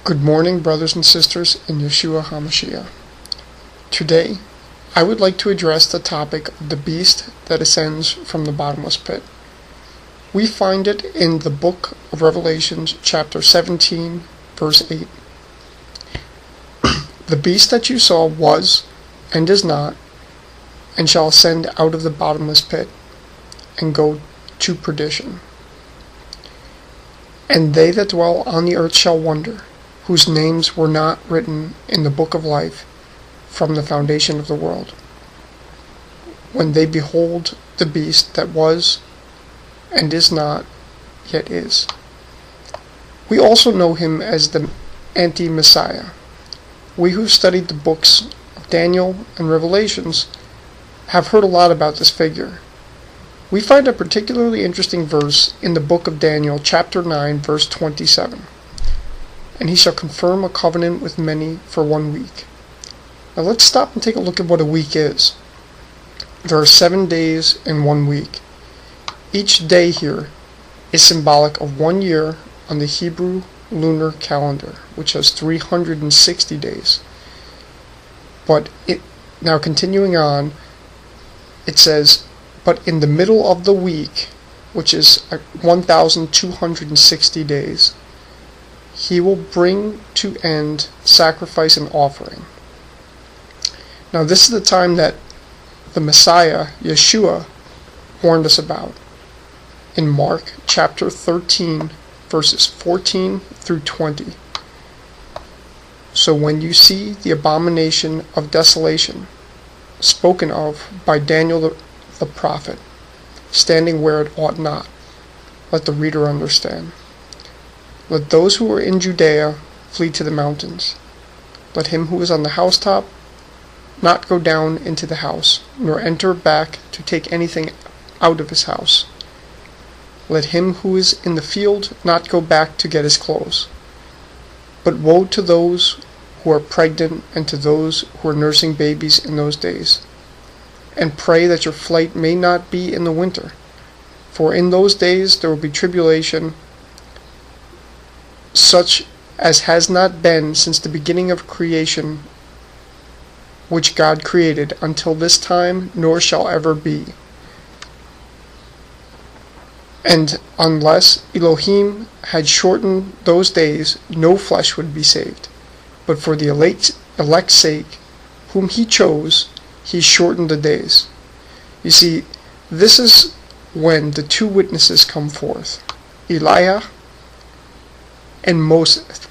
Good morning, brothers and sisters in Yeshua HaMashiach. Today, I would like to address the topic of the beast that ascends from the bottomless pit. We find it in the book of Revelations, chapter 17, verse 8. The beast that you saw was, and is not, and shall ascend out of the bottomless pit, and go to perdition. And they that dwell on the earth shall wonder, whose names were not written in the book of life from the foundation of the world, when they behold the beast that was, and is not, yet is. We also know him as the anti-Messiah. We who studied the books of Daniel and Revelations have heard a lot about this figure. We find a particularly interesting verse in the book of Daniel, chapter 9, verse 27. And he shall confirm a covenant with many for 1 week. Now let's stop and take a look at what a week is. There are 7 days in 1 week. Each day here is symbolic of 1 year on the Hebrew lunar calendar, which has 360 days. Now continuing on, it says, but in the middle of the week, which is 1,260 days, he will bring to end sacrifice and offering. Now this is the time that the Messiah, Yeshua, warned us about in Mark chapter 13, verses 14 through 20. So when you see the abomination of desolation spoken of by Daniel the prophet, standing where it ought not, let the reader understand. Let those who are in Judea flee to the mountains. Let him who is on the housetop not go down into the house, nor enter back to take anything out of his house. Let him who is in the field not go back to get his clothes. But woe to those who are pregnant and to those who are nursing babies in those days. And pray that your flight may not be in the winter, for in those days there will be tribulation, such as has not been since the beginning of creation, which God created, until this time, nor shall ever be. And unless Elohim had shortened those days, no flesh would be saved. But for the elect's sake, whom he chose, he shortened the days. You see, this is when the 2 witnesses come forth, Elijah and Moses,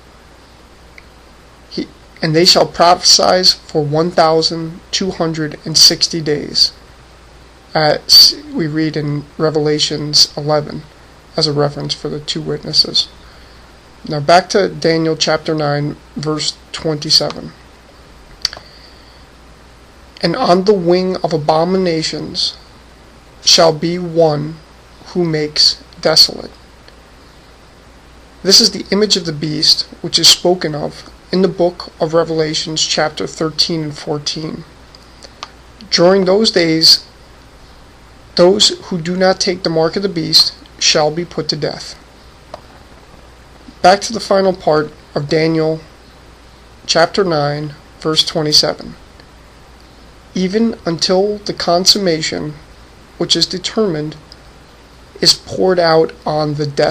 and they shall prophesy for 1,260 days, as we read in Revelations 11 as a reference for the 2 witnesses. Now back to Daniel chapter 9, verse 27. And on the wing of abominations shall be one who makes desolate. This is the image of the beast which is spoken of in the book of Revelations chapter 13 and 14. During those days, those who do not take the mark of the beast shall be put to death. Back to the final part of Daniel chapter 9, verse 27. Even until the consummation, which is determined, is poured out on the death